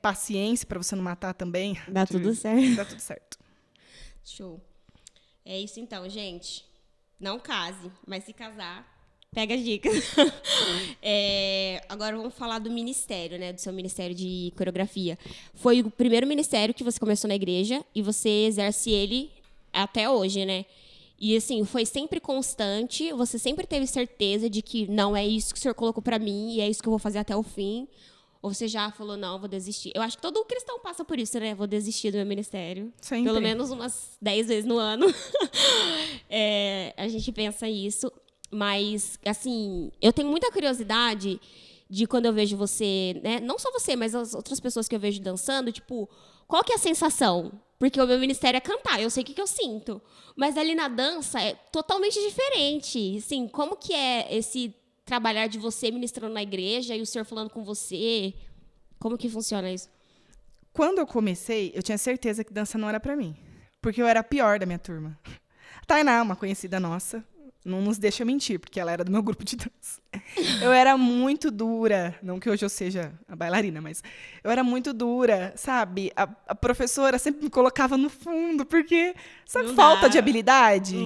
#paciência, para você não matar também. Dá tudo certo. Dá tudo certo. Show. É isso então, gente. Não case, mas se casar... Pega as dicas. Agora vamos falar do ministério, né? Do seu ministério de coreografia. Foi o primeiro ministério que você começou na igreja e você exerce ele até hoje, né? E assim, foi sempre constante, você sempre teve certeza de que não é isso que o Senhor colocou pra mim e é isso que eu vou fazer até o fim. Ou você já falou, não, vou desistir. Eu acho que todo cristão passa por isso, né? Vou desistir do meu ministério. Sempre. Pelo menos umas 10 vezes no ano. A gente pensa isso. Mas, assim, eu tenho muita curiosidade de quando eu vejo você, né? Não só você, mas as outras pessoas que eu vejo dançando, tipo, qual que é a sensação? Porque o meu ministério é cantar, eu sei o que eu sinto. Mas ali na dança é totalmente diferente. Assim, como que é esse trabalhar de você ministrando na igreja e o Senhor falando com você? Como que funciona isso? Quando eu comecei, eu tinha certeza que dança não era pra mim. Porque eu era a pior da minha turma. A Tainá, uma conhecida nossa, não nos deixa mentir, porque ela era do meu grupo de dança. Eu era muito dura, não que hoje eu seja a bailarina, mas eu era muito dura, sabe? A professora sempre me colocava no fundo, porque, sabe, Não falta dá. de habilidade.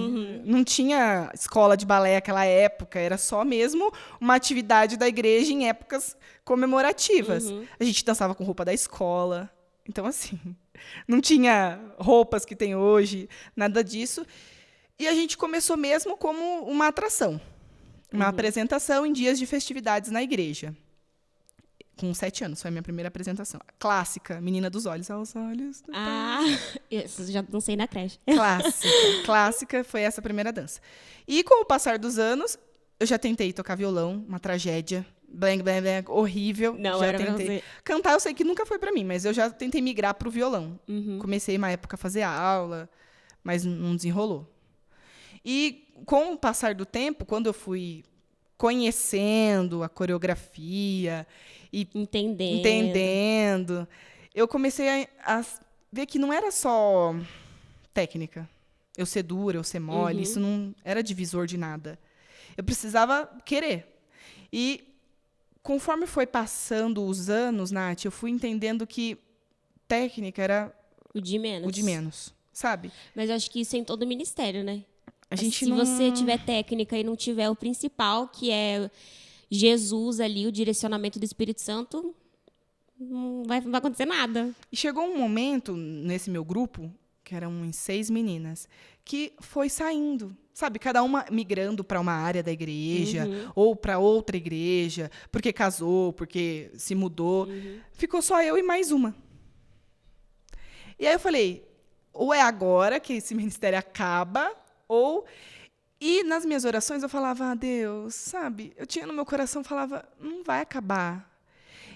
Não tinha escola de balé naquela época, era só mesmo uma atividade da igreja em épocas comemorativas. A gente dançava com roupa da escola, então assim, não tinha roupas que tem hoje, nada disso. E a gente começou mesmo como uma atração, uma apresentação em dias de festividades na igreja. Com 7 anos, foi a minha primeira apresentação. Clássica, Menina dos Olhos aos Olhos. Isso já dancei na creche. Clássica, foi essa a primeira dança. E com o passar dos anos, eu já tentei tocar violão, uma tragédia. Blang, blang, blang, horrível. Não, já era pra tentei. você. Cantar eu sei que nunca foi pra mim, mas eu já tentei migrar pro violão. Comecei uma época a fazer aula, mas não desenrolou. E com o passar do tempo, quando eu fui conhecendo a coreografia e entendendo, eu comecei a ver que não era só técnica. Eu ser dura, eu ser mole, isso não era divisor de nada. Eu precisava querer. E conforme foi passando os anos, Nath, eu fui entendendo que técnica era O de menos. Sabe? Mas eu acho que isso é em todo o ministério, né? Se você tiver técnica e não tiver o principal, que é Jesus ali, o direcionamento do Espírito Santo, não vai acontecer nada. E chegou um momento nesse meu grupo, que eram em 6 meninas, que foi saindo. Sabe, cada uma migrando para uma área da igreja ou para outra igreja, porque casou, porque se mudou. Ficou só eu e mais uma. E aí eu falei, ou é agora que esse ministério acaba, ou... E nas minhas orações eu falava, Deus, sabe? Eu tinha no meu coração, falava, não vai acabar.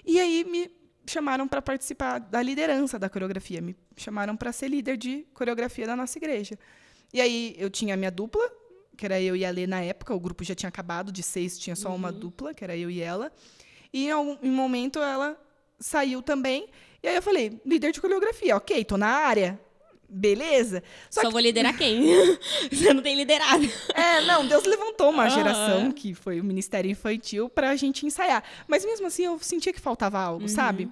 E aí me chamaram para participar da liderança da coreografia. Me chamaram para ser líder de coreografia da nossa igreja. E aí eu tinha a minha dupla, que era eu e a Lê na época. O grupo já tinha acabado, de 6 tinha só uma dupla, que era eu e ela. E em um momento ela saiu também. E aí eu falei, líder de coreografia, ok, tô na área. Beleza? Só vou liderar quem? Você não tem liderado. Não, Deus levantou uma geração, que foi o Ministério Infantil, pra gente ensaiar. Mas mesmo assim, eu sentia que faltava algo, sabe?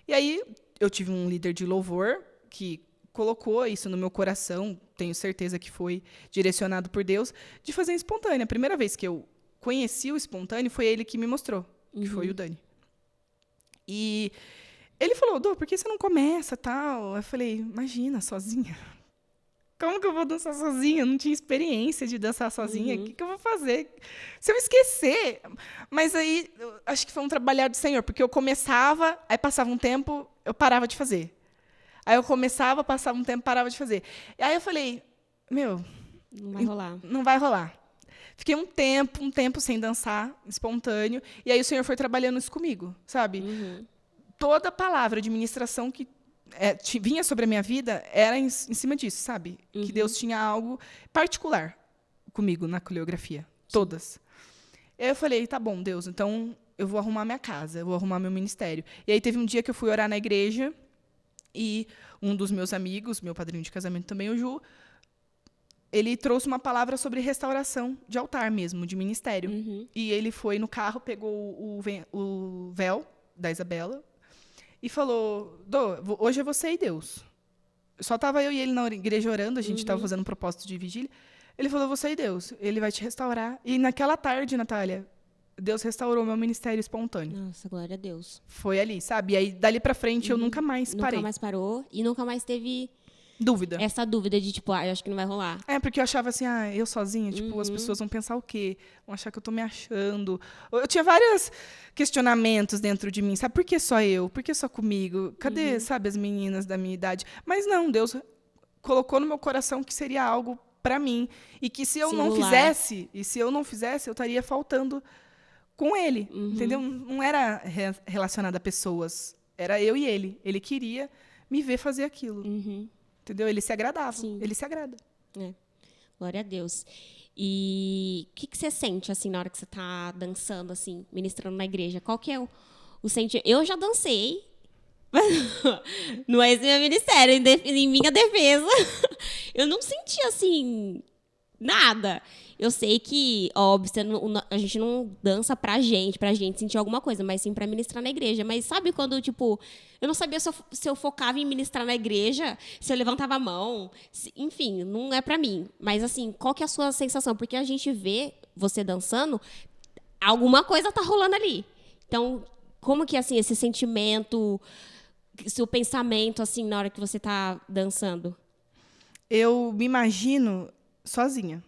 E aí, eu tive um líder de louvor que colocou isso no meu coração, tenho certeza que foi direcionado por Deus, de fazer espontânea. A primeira vez que eu conheci o espontâneo, foi ele que me mostrou, que foi o Dani. E... ele falou, Dô, por que você não começa, tal? Eu falei, imagina, sozinha. Como que eu vou dançar sozinha? Eu não tinha experiência de dançar sozinha. O que eu vou fazer? Se eu esquecer... Mas aí, acho que foi um trabalhar do Senhor, porque eu começava, aí passava um tempo, eu parava de fazer. Aí eu começava, passava um tempo, parava de fazer. E aí eu falei, não vai rolar. Não vai rolar. Fiquei um tempo sem dançar, espontâneo, e aí o Senhor foi trabalhando isso comigo, sabe? Toda palavra de ministração que vinha sobre a minha vida era em cima disso, sabe? Que Deus tinha algo particular comigo na coreografia. Todas. E aí eu falei, tá bom, Deus, então eu vou arrumar minha casa, eu vou arrumar meu ministério. E aí teve um dia que eu fui orar na igreja e um dos meus amigos, meu padrinho de casamento também, o Ju, ele trouxe uma palavra sobre restauração de altar mesmo, de ministério. E ele foi no carro, pegou o véu da Isabela, e falou, Dô, hoje é você e Deus. Só estava eu e ele na igreja orando, a gente estava fazendo um propósito de vigília. Ele falou, você e Deus, ele vai te restaurar. E naquela tarde, Natália, Deus restaurou meu ministério espontâneo. Nossa, glória a Deus. Foi ali, sabe? E aí, dali pra frente, eu nunca mais parei. Nunca mais parou e nunca mais teve... dúvida. Essa dúvida de, tipo, eu acho que não vai rolar. Porque eu achava assim, eu sozinha, tipo, as pessoas vão pensar o quê? Vão achar que eu tô me achando. Eu tinha vários questionamentos dentro de mim. Sabe, por que só eu? Por que só comigo? Cadê, sabe, as meninas da minha idade? Mas não, Deus colocou no meu coração que seria algo pra mim. E que se eu não fizesse, eu estaria faltando com ele, entendeu? Não era relacionado a pessoas. Era eu e ele. Ele queria me ver fazer aquilo. Entendeu? Ele se agradava. Sim. Ele se agrada. Glória a Deus. E o que você sente, assim, na hora que você tá dançando, assim, ministrando na igreja? Qual que é o sentimento? Eu já dancei, não é esse meu ministério, em minha defesa. Eu não senti, assim, nada. Eu sei que, óbvio, a gente não dança pra gente sentir alguma coisa, mas sim pra ministrar na igreja. Mas sabe quando, tipo, eu não sabia se eu focava em ministrar na igreja, se eu levantava a mão, enfim, não é pra mim. Mas, assim, qual que é a sua sensação? Porque a gente vê você dançando, alguma coisa tá rolando ali. Então, como que, assim, esse sentimento, seu pensamento, assim, na hora que você tá dançando? Eu me imagino sozinha.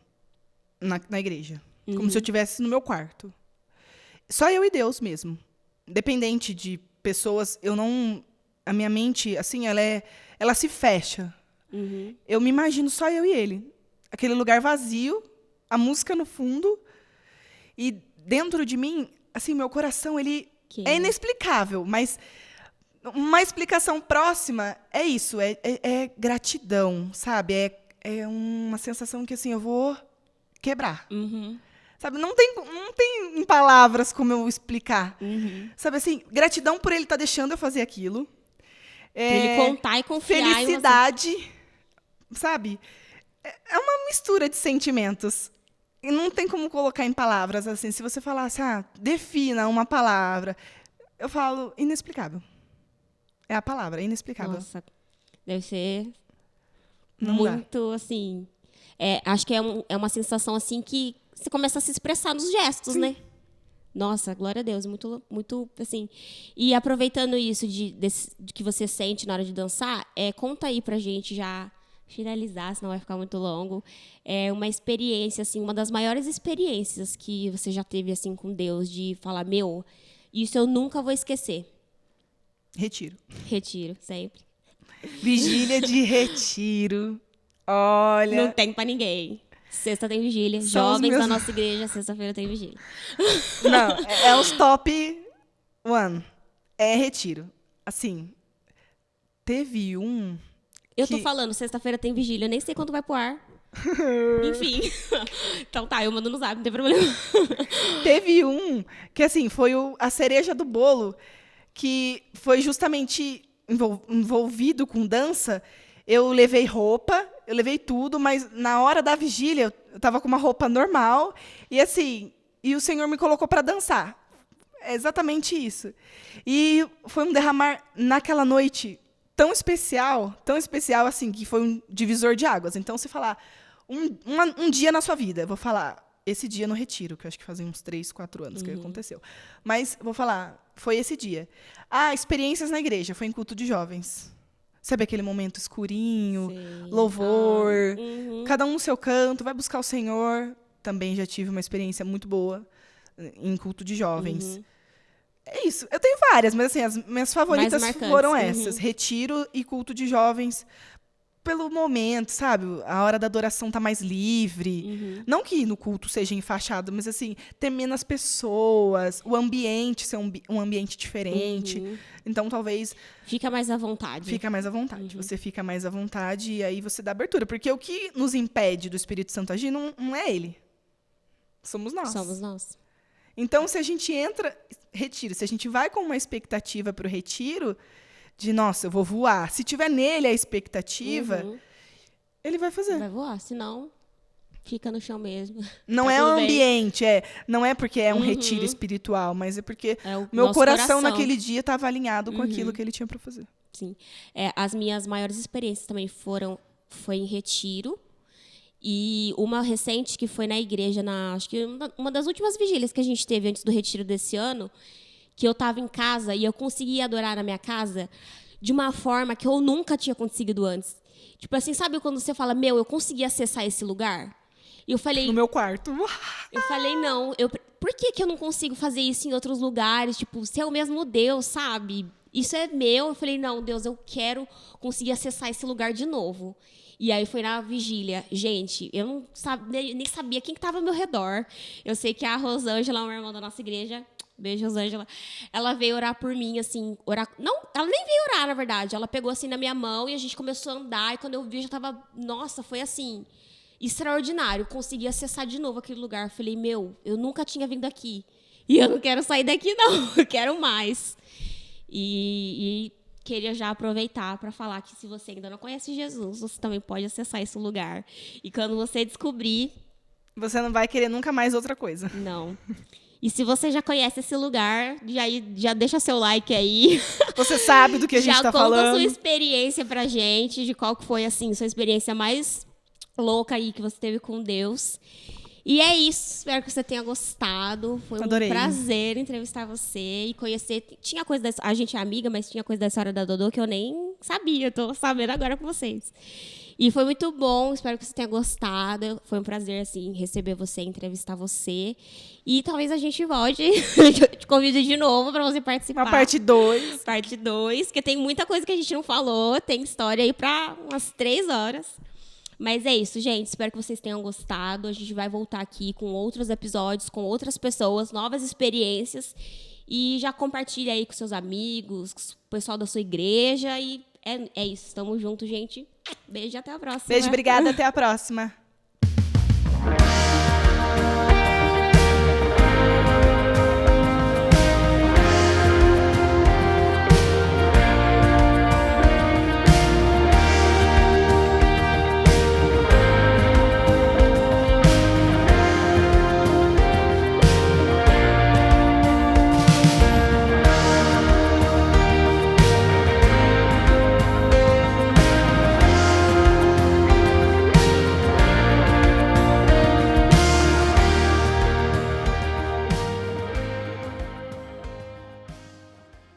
Na igreja. Como se eu estivesse no meu quarto. Só eu e Deus mesmo. Independente de pessoas, a minha mente, assim, ela se fecha. Eu me imagino só eu e ele. Aquele lugar vazio, a música no fundo, e dentro de mim, assim, meu coração, ele é inexplicável, mas uma explicação próxima é isso, é gratidão, sabe? É uma sensação que, assim, eu vou quebrar. Sabe, não tem em palavras como eu explicar. Sabe, assim, gratidão por ele estar deixando eu fazer aquilo. Ele contar e confiar felicidade, sabe? É uma mistura de sentimentos. E não tem como colocar em palavras, assim. Se você falasse, defina uma palavra, eu falo inexplicável. É a palavra, inexplicável. Nossa, deve ser Não muito, assim... acho que é uma sensação, assim, que você começa a se expressar nos gestos, né? Nossa, glória a Deus, muito, muito, assim... E aproveitando isso de que você sente na hora de dançar, conta aí pra gente já finalizar, senão vai ficar muito longo. É uma experiência, assim, uma das maiores experiências que você já teve, assim, com Deus, de falar, meu, isso eu nunca vou esquecer. Retiro, sempre. Vigília de retiro. Olha... Não tem pra ninguém. Sexta tem vigília. São Jovens da nossa igreja, sexta-feira tem vigília. Não, é os top one. É retiro. Assim, teve um... Eu tô falando, sexta-feira tem vigília. Nem sei quando vai pro ar. Enfim. Então tá, eu mando no zap, não tem problema. Teve um que, assim, foi a cereja do bolo, que foi justamente envolvido com dança. Eu levei roupa, eu levei tudo, mas na hora da vigília eu tava com uma roupa normal e assim, e o Senhor me colocou para dançar. É exatamente isso. E foi um derramar naquela noite tão especial assim, que foi um divisor de águas. Então, se falar um dia na sua vida, eu vou falar esse dia no retiro, que eu acho que fazem uns 3, 4 anos que aconteceu. Mas vou falar, foi esse dia. Experiências na igreja, foi em culto de jovens. Sabe aquele momento escurinho, louvor, cada um no seu canto, vai buscar o Senhor. Também já tive uma experiência muito boa em culto de jovens. É isso. Eu tenho várias, mas assim, as minhas favoritas foram essas. Retiro e culto de jovens. Pelo momento, sabe? A hora da adoração tá mais livre. Não que no culto seja enfaixado, mas assim, ter menos pessoas, o ambiente ser um ambiente diferente. Então, talvez... Fica mais à vontade. Você fica mais à vontade e aí você dá abertura. Porque o que nos impede do Espírito Santo agir não é ele. Somos nós. Então, se a gente entra... Retiro. Se a gente vai com uma expectativa para o retiro... De, nossa, eu vou voar. Se tiver nele a expectativa, ele vai fazer. Vai voar, senão fica no chão mesmo. Não tá é o tudo bem. ambiente, não é porque é um retiro espiritual, mas é porque o meu nosso coração naquele dia estava alinhado com aquilo que ele tinha para fazer. Sim. As minhas maiores experiências também foi em retiro. E uma recente que foi na igreja, acho que uma das últimas vigílias que a gente teve antes do retiro desse ano, que eu estava em casa e eu conseguia adorar na minha casa de uma forma que eu nunca tinha conseguido antes. Tipo assim, sabe quando você fala, eu consegui acessar esse lugar? E eu falei... No meu quarto. Eu falei, não, por que eu não consigo fazer isso em outros lugares? Tipo, se é o mesmo Deus, sabe? Isso é meu. Eu falei, não, Deus, eu quero conseguir acessar esse lugar de novo. E aí foi na vigília. Gente, eu nem sabia quem estava ao meu redor. Eu sei que a Rosângela, uma irmã da nossa igreja... Beijo, Rosângela. Ela veio orar por mim, assim, Não, ela nem veio orar, na verdade. Ela pegou, assim, na minha mão e a gente começou a andar. E quando eu vi, eu já tava... Nossa, foi, assim, extraordinário. Consegui acessar de novo aquele lugar. Eu falei, eu nunca tinha vindo aqui. E eu não quero sair daqui, não. Eu quero mais. E queria já aproveitar para falar que se você ainda não conhece Jesus, você também pode acessar esse lugar. E quando você descobrir... Você não vai querer nunca mais outra coisa. Não. E se você já conhece esse lugar, já deixa seu like aí. Você sabe do que a gente está falando. Já conta a sua experiência pra gente, de qual que foi, assim, sua experiência mais louca aí que você teve com Deus. E é isso. Espero que você tenha gostado. Foi Adorei. Um prazer entrevistar você e conhecer. Tinha coisa dessa... A gente é amiga, mas tinha coisa da história da Dodô que eu nem sabia. Tô sabendo agora com vocês. E foi muito bom, espero que você tenha gostado. Foi um prazer, assim, receber você, entrevistar você. E talvez a gente volte, te convido de novo para você participar. Uma parte 2. Parte 2, porque tem muita coisa que a gente não falou, tem história aí para umas 3 horas. Mas é isso, gente. Espero que vocês tenham gostado. A gente vai voltar aqui com outros episódios, com outras pessoas, novas experiências. E já compartilha aí com seus amigos, com o pessoal da sua igreja. E é isso. Tamo junto, gente. Beijo e até a próxima. Beijo, obrigada. Até a próxima.